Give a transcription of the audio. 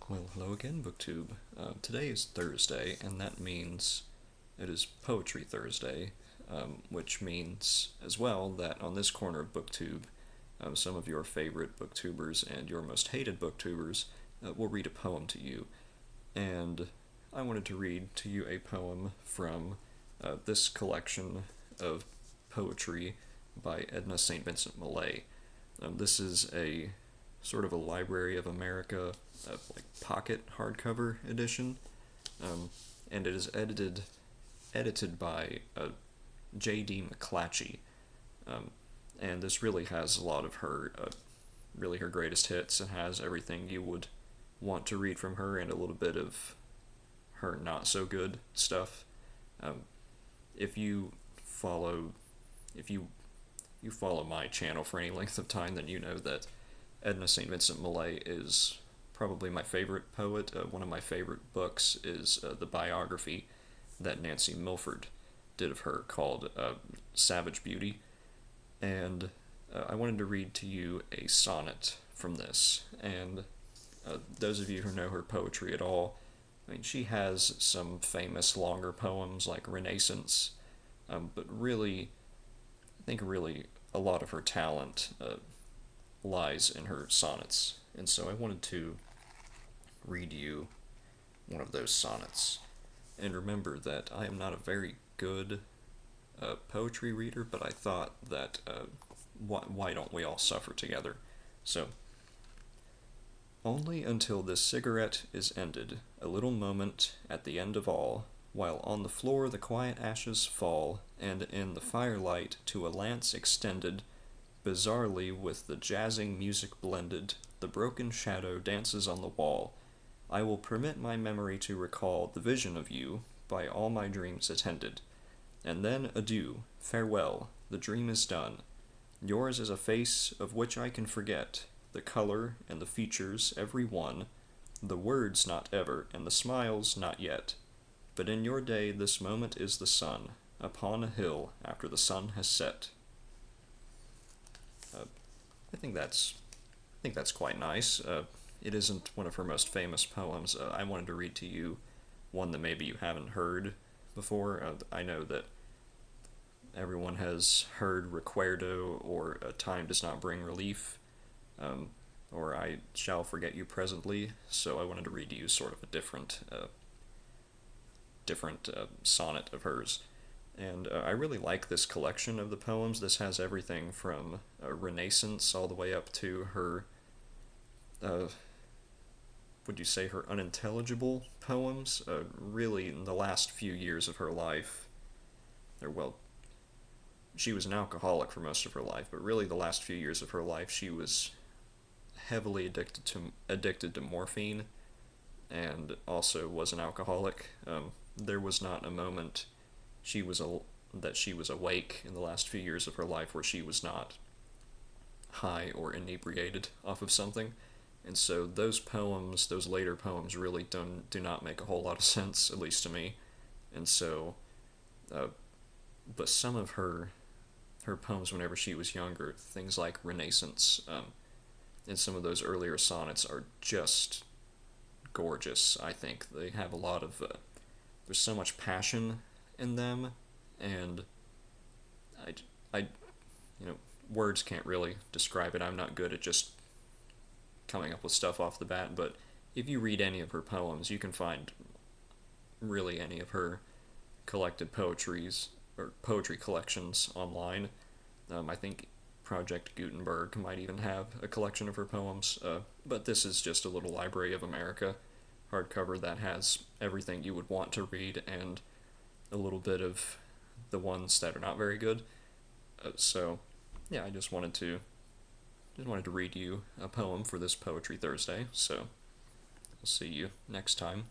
Well, hello again, BookTube. Today is Thursday, and that means it is Poetry Thursday, which means as well that on this corner of BookTube, some of your favorite booktubers and your most hated booktubers will read a poem to you. And I wanted to read to you a poem from this collection of poetry by Edna St. Vincent Millay. This is a sort of a Library of America like pocket hardcover edition, and it is edited by J.D. McClatchy, and this really has a lot of her really her greatest hits and has everything you would want to read from her and a little bit of her not so good stuff. Um, if you follow if you follow my channel for any length of time, then you know that Edna St. Vincent Millay is probably my favorite poet. One of my favorite books is the biography that Nancy Milford did of her called Savage Beauty. And I wanted to read to you a sonnet from this. And those of you who know her poetry at all, I mean, she has some famous longer poems like Renaissance, but really, I think really a lot of her talent lies in her sonnets. And so I wanted to read you one of those sonnets. And remember that I am not a very good poetry reader, but I thought that why don't we all suffer together? So, only until this cigarette is ended, a little moment at the end of all, while on the floor the quiet ashes fall, and in the firelight to a lance extended, bizarrely with the jazzing music blended, the broken shadow dances on the wall. I will permit my memory to recall the vision of you, by all my dreams attended. And then adieu, farewell, the dream is done. Yours is a face of which I can forget, the color and the features every one, the words not ever, and the smiles not yet. But in your day this moment is the sun, upon a hill after the sun has set. Uh, I think that's quite nice. It isn't one of her most famous poems. I wanted to read to you one that maybe you haven't heard before. I know that everyone has heard Recuerdo or Time Does Not Bring Relief, um, or I Shall Forget You Presently. So I wanted to read to you sort of a different sonnet of hers. And I really like this collection of the poems. This has everything from Renaissance all the way up to her, uh, would you say her unintelligible poems? Really, in the last few years of her life, or well, she was an alcoholic for most of her life, but really the last few years of her life, she was heavily addicted to morphine, and also was an alcoholic. There was not a moment she was that she was awake in the last few years of her life where she was not high or inebriated off of something. And so those poems, those later poems, really do not make a whole lot of sense, at least to me. And so, uh, but some of her poems whenever she was younger, things like Renaissance, and some of those earlier sonnets are just gorgeous. I think they have a lot of there's so much passion in them, and I, I, you know, words can't really describe it. I'm not good at just coming up with stuff off the bat, but if you read any of her poems, you can find really any of her collected poetries or poetry collections online. I think Project Gutenberg might even have a collection of her poems, but this is just a little Library of America hardcover that has everything you would want to read and a little bit of the ones that are not very good. So, yeah, I just wanted to read you a poem for this Poetry Thursday. So, I'll see you next time.